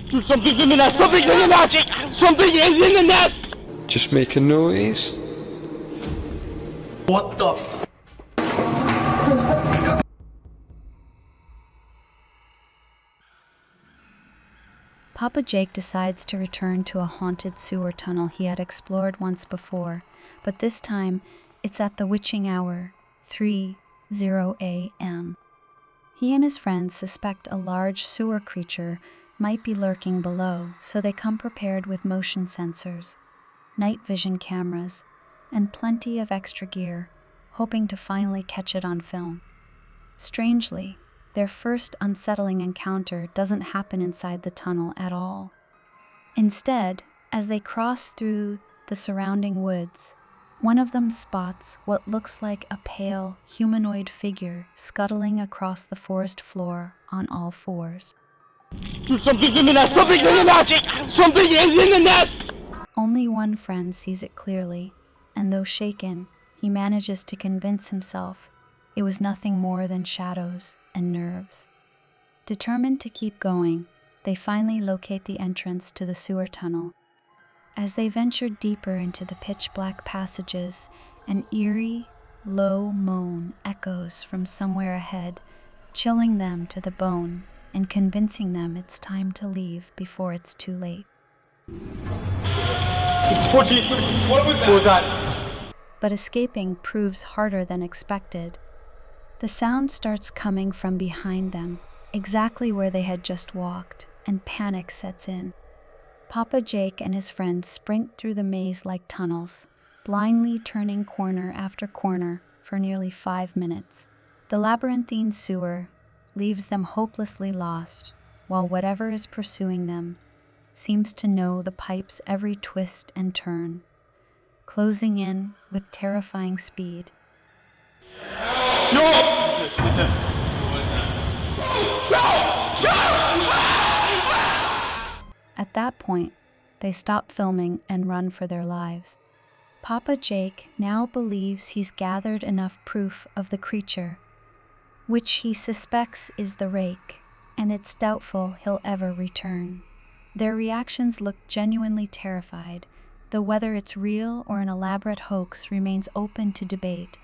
Something's in the nest! Something's in the nest! Something is in the nest! Just make a noise. What the f? Papa Jake decides to return to a haunted sewer tunnel he had explored once before, but this time it's at the witching hour, 3:00 a.m. He and his friends suspect a large sewer creature might be lurking below, so they come prepared with motion sensors, night vision cameras, and plenty of extra gear, hoping to finally catch it on film. Strangely, their first unsettling encounter doesn't happen inside the tunnel at all. Instead, as they cross through the surrounding woods, one of them spots what looks like a pale, humanoid figure scuttling across the forest floor on all fours. Something's in the nest! Something's in the nest! Something is in the nest! Only one friend sees it clearly, and though shaken, he manages to convince himself it was nothing more than shadows and nerves. Determined to keep going, they finally locate the entrance to the sewer tunnel. As they venture deeper into the pitch-black passages, an eerie, low moan echoes from somewhere ahead, chilling them to the bone and convincing them it's time to leave before it's too late. What was that? But escaping proves harder than expected. The sound starts coming from behind them, exactly where they had just walked, and panic sets in. Papa Jake and his friends sprint through the maze-like tunnels, blindly turning corner after corner for nearly 5 minutes. The labyrinthine sewer leaves them hopelessly lost, while whatever is pursuing them seems to know the pipe's every twist and turn, closing in with terrifying speed. At that point, they stop filming and run for their lives. Papa Jake now believes he's gathered enough proof of the creature, which he suspects is the rake, and it's doubtful he'll ever return. Their reactions look genuinely terrified, though whether it's real or an elaborate hoax remains open to debate.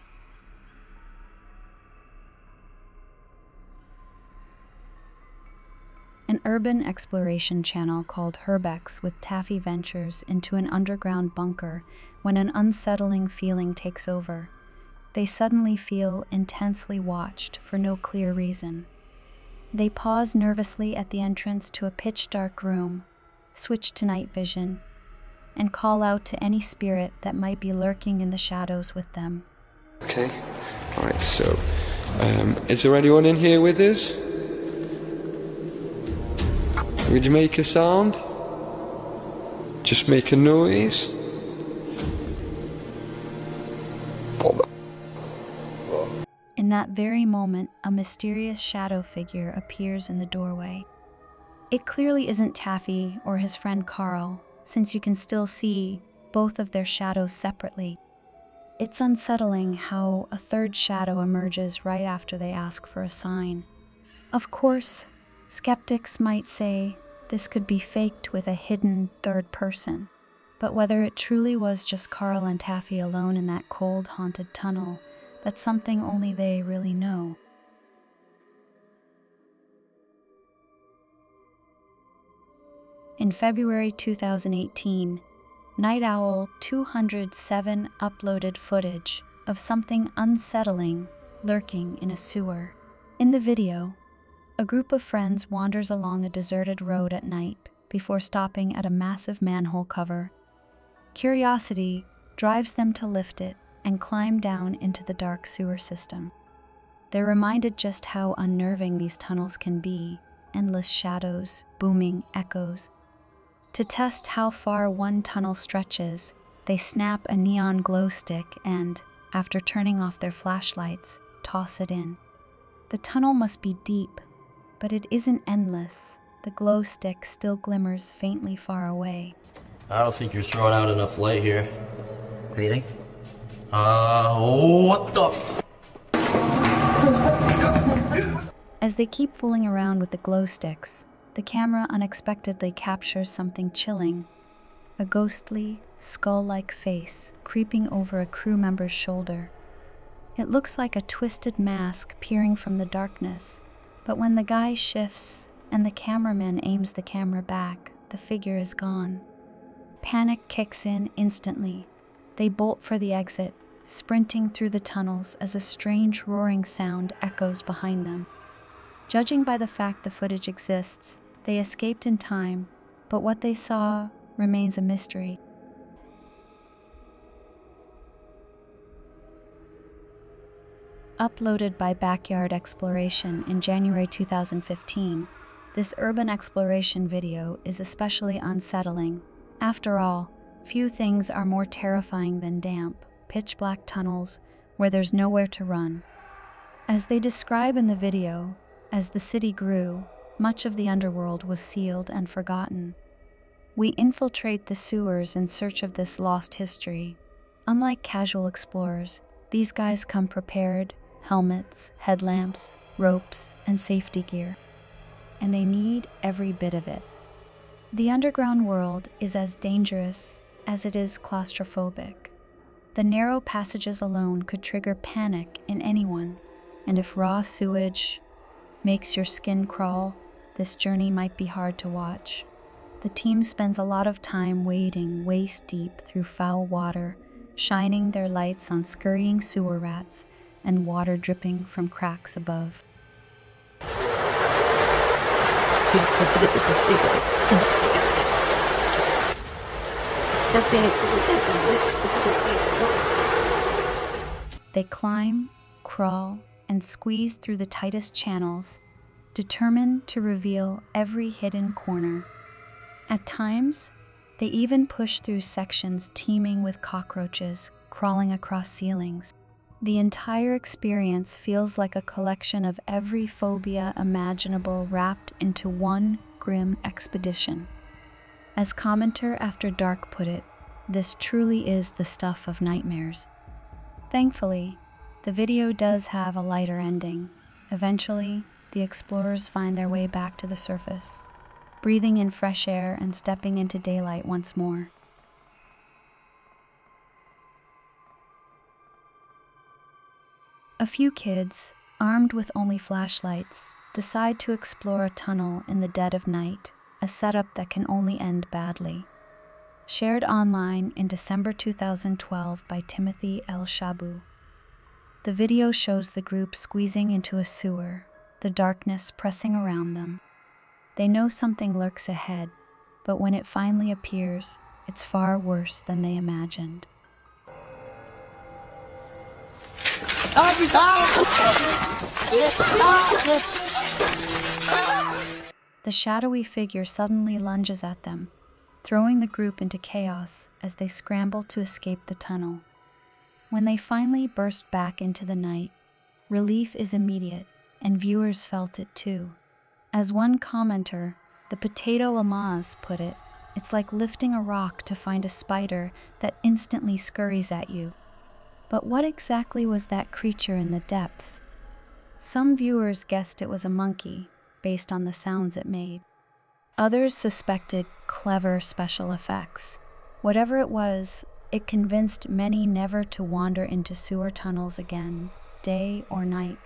An urban exploration channel called Herbex with Taffy ventures into an underground bunker when an unsettling feeling takes over. They suddenly feel intensely watched for no clear reason. They pause nervously at the entrance to a pitch-dark room, switch to night vision, and call out to any spirit that might be lurking in the shadows with them. Okay. Alright, so, is there anyone in here with us? Would you make a sound? Just make a noise. In that very moment, a mysterious shadow figure appears in the doorway. It clearly isn't Taffy or his friend Carl, since you can still see both of their shadows separately. It's unsettling how a third shadow emerges right after they ask for a sign. Of course, skeptics might say this could be faked with a hidden third person, but whether it truly was just Carl and Taffy alone in that cold, haunted tunnel, that's something only they really know. In February 2018, Night Owl 207 uploaded footage of something unsettling lurking in a sewer. In the video, a group of friends wanders along a deserted road at night before stopping at a massive manhole cover. Curiosity drives them to lift it and climb down into the dark sewer system. They're reminded just how unnerving these tunnels can be, endless shadows, booming echoes. To test how far one tunnel stretches, they snap a neon glow stick and, after turning off their flashlights, toss it in. The tunnel must be deep, but it isn't endless. The glow stick still glimmers faintly far away. I don't think you're throwing out enough light here. What do you think? What the f? As they keep fooling around with the glow sticks, the camera unexpectedly captures something chilling: a ghostly, skull-like face creeping over a crew member's shoulder. It looks like a twisted mask peering from the darkness, but when the guy shifts and the cameraman aims the camera back, the figure is gone. Panic kicks in instantly. They bolt for the exit, sprinting through the tunnels as a strange roaring sound echoes behind them. Judging by the fact the footage exists, they escaped in time, but what they saw remains a mystery. Uploaded by Backyard Exploration in January 2015, this urban exploration video is especially unsettling. After all, few things are more terrifying than damp, pitch-black tunnels where there's nowhere to run. As they describe in the video, as the city grew, much of the underworld was sealed and forgotten. We infiltrate the sewers in search of this lost history. Unlike casual explorers, these guys come prepared: helmets, headlamps, ropes, and safety gear. And they need every bit of it. The underground world is as dangerous as it is claustrophobic. The narrow passages alone could trigger panic in anyone, and if raw sewage makes your skin crawl, this journey might be hard to watch. The team spends a lot of time wading waist-deep through foul water, shining their lights on scurrying sewer rats and water dripping from cracks above. They climb, crawl, and squeeze through the tightest channels, determined to reveal every hidden corner. At times, they even push through sections teeming with cockroaches crawling across ceilings. The entire experience feels like a collection of every phobia imaginable wrapped into one grim expedition. As commenter After Dark put it, this truly is the stuff of nightmares. Thankfully, the video does have a lighter ending. Eventually, the explorers find their way back to the surface, breathing in fresh air and stepping into daylight once more. A few kids, armed with only flashlights, decide to explore a tunnel in the dead of night, a setup that can only end badly. Shared online in December 2012 by Timothy L. Shabu. The video shows the group squeezing into a sewer, the darkness pressing around them. They know something lurks ahead, but when it finally appears, it's far worse than they imagined. The shadowy figure suddenly lunges at them, throwing the group into chaos as they scramble to escape the tunnel. When they finally burst back into the night, relief is immediate, and viewers felt it too. As one commenter, the Potato Amaz, put it, it's like lifting a rock to find a spider that instantly scurries at you. But what exactly was that creature in the depths? Some viewers guessed it was a monkey, based on the sounds it made. Others suspected clever special effects. Whatever it was, it convinced many never to wander into sewer tunnels again, day or night.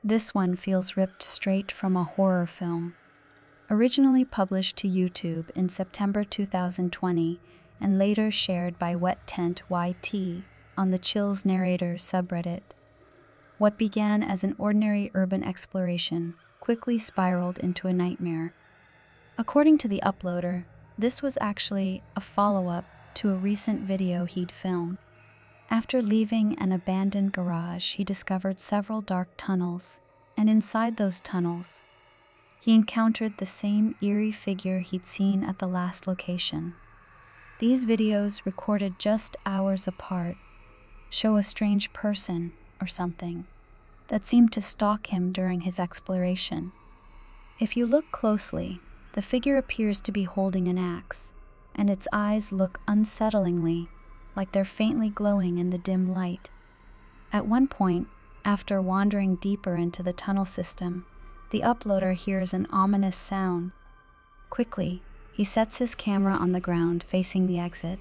This one feels ripped straight from a horror film. Originally published to YouTube in September 2020 and later shared by Wet Tent YT on the Chills Narrator subreddit. What began as an ordinary urban exploration quickly spiraled into a nightmare. According to the uploader, this was actually a follow-up to a recent video he'd filmed. After leaving an abandoned garage, he discovered several dark tunnels, and inside those tunnels, he encountered the same eerie figure he'd seen at the last location. These videos, recorded just hours apart, show a strange person or something that seemed to stalk him during his exploration. If you look closely, the figure appears to be holding an axe, and its eyes look unsettlingly like they're faintly glowing in the dim light. At one point, After wandering deeper into the tunnel system, the uploader hears an ominous sound. Quickly, he sets his camera on the ground facing the exit,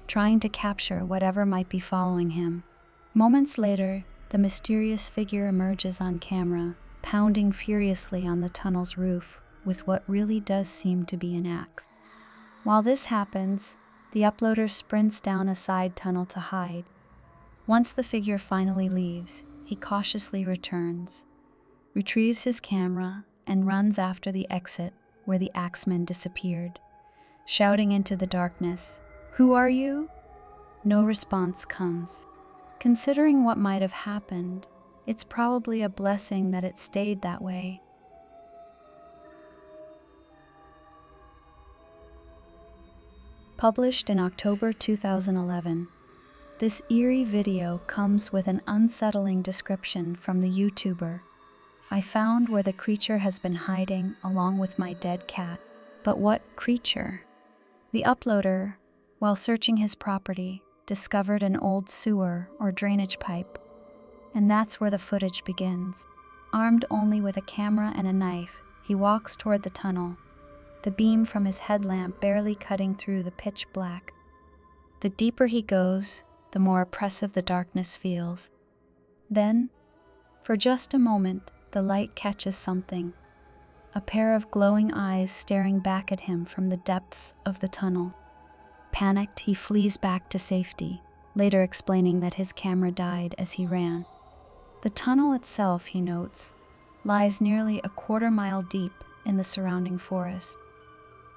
trying to capture whatever might be following him. Moments later, the mysterious figure emerges on camera, pounding furiously on the tunnel's roof with what really does seem to be an axe. While this happens, the uploader sprints down a side tunnel to hide. Once the figure finally leaves, he cautiously returns, retrieves his camera, and runs after the exit where the axeman disappeared, shouting into the darkness, "Who are you?" No response comes. Considering what might have happened, it's probably a blessing that it stayed that way. Published in October 2011, this eerie video comes with an unsettling description from the YouTuber. "I found where the creature has been hiding along with my dead cat." But what creature? The uploader, while searching his property, discovered an old sewer or drainage pipe. And that's where the footage begins. Armed only with a camera and a knife, he walks toward the tunnel, the beam from his headlamp barely cutting through the pitch black. The deeper he goes, the more oppressive the darkness feels. Then, for just a moment, the light catches something. A pair of glowing eyes staring back at him from the depths of the tunnel. Panicked, he flees back to safety, later explaining that his camera died as he ran. The tunnel itself, he notes, lies nearly a quarter-mile deep in the surrounding forest.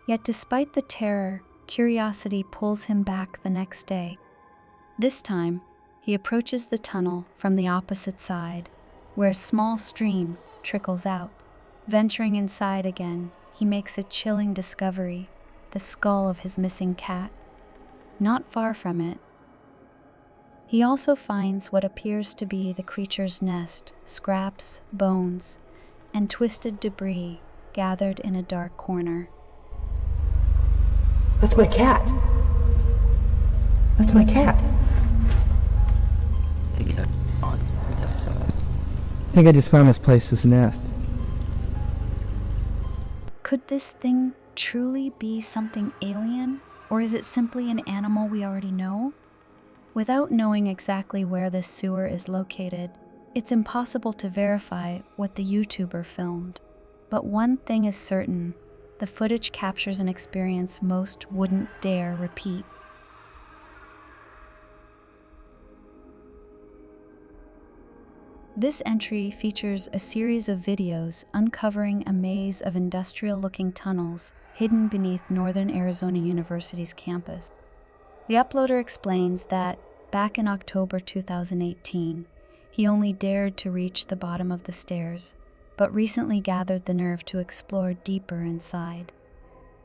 Yet despite the terror, curiosity pulls him back the next day. This time, he approaches the tunnel from the opposite side, where a small stream trickles out. Venturing inside again, he makes a chilling discovery: the skull of his missing cat. Not far from it, he also finds what appears to be the creature's nest: scraps, bones, and twisted debris gathered in a dark corner. That's my cat. That's my cat. I think I just found this place's nest. Could this thing truly be something alien, or is it simply an animal we already know? Without knowing exactly where this sewer is located, it's impossible to verify what the YouTuber filmed. But one thing is certain: the footage captures an experience most wouldn't dare repeat. This entry features a series of videos uncovering a maze of industrial-looking tunnels hidden beneath Northern Arizona University's campus. The uploader explains that, back in October 2018, he only dared to reach the bottom of the stairs, but recently gathered the nerve to explore deeper inside.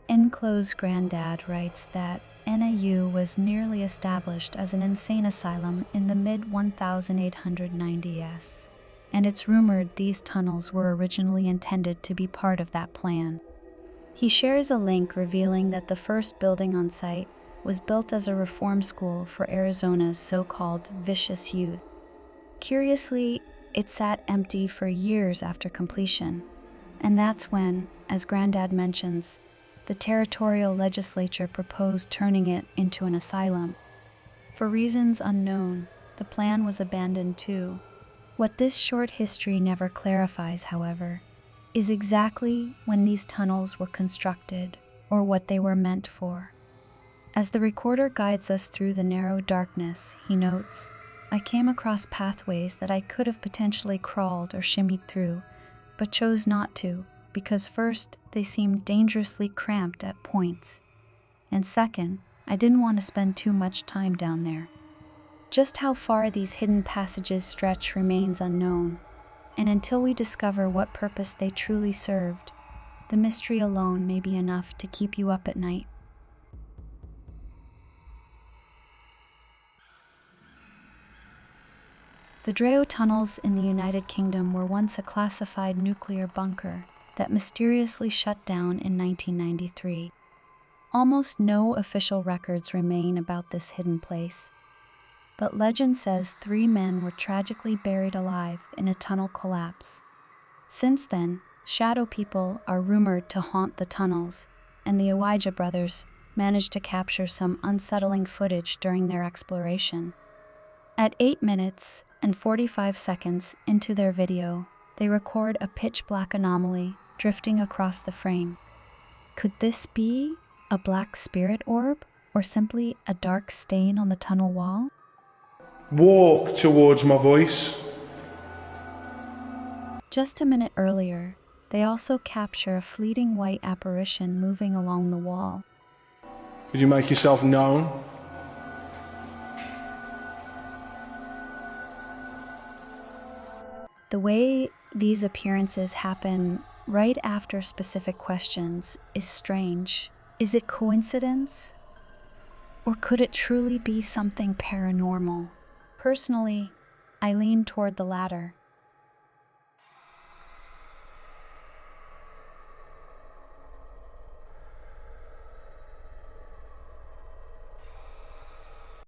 Enclosed Granddad writes that NAU was nearly established as an insane asylum in the mid-1890s, and it's rumored these tunnels were originally intended to be part of that plan. He shares a link revealing that the first building on site was built as a reform school for Arizona's so-called vicious youth. Curiously, it sat empty for years after completion, and that's when, as Granddad mentions, the territorial legislature proposed turning it into an asylum. For reasons unknown, the plan was abandoned too. What this short history never clarifies, however, is exactly when these tunnels were constructed or what they were meant for. As the recorder guides us through the narrow darkness, he notes, "I came across pathways that I could have potentially crawled or shimmied through, but chose not to, because first, they seemed dangerously cramped at points, and second, I didn't want to spend too much time down there." Just how far these hidden passages stretch remains unknown, and until we discover what purpose they truly served, the mystery alone may be enough to keep you up at night. The Dreo tunnels in the United Kingdom were once a classified nuclear bunker that mysteriously shut down in 1993. Almost no official records remain about this hidden place, but legend says 3 men were tragically buried alive in a tunnel collapse. Since then, shadow people are rumored to haunt the tunnels, and the Elijah brothers managed to capture some unsettling footage during their exploration. At 8 minutes and 45 seconds into their video, they record a pitch-black anomaly drifting across the frame. Could this be a black spirit orb, or simply a dark stain on the tunnel wall? Walk towards my voice. Just a minute earlier, they also capture a fleeting white apparition moving along the wall. Could you make yourself known? The way these appearances happen right after specific questions is strange. Is it coincidence? Or could it truly be something paranormal? Personally, I lean toward the latter.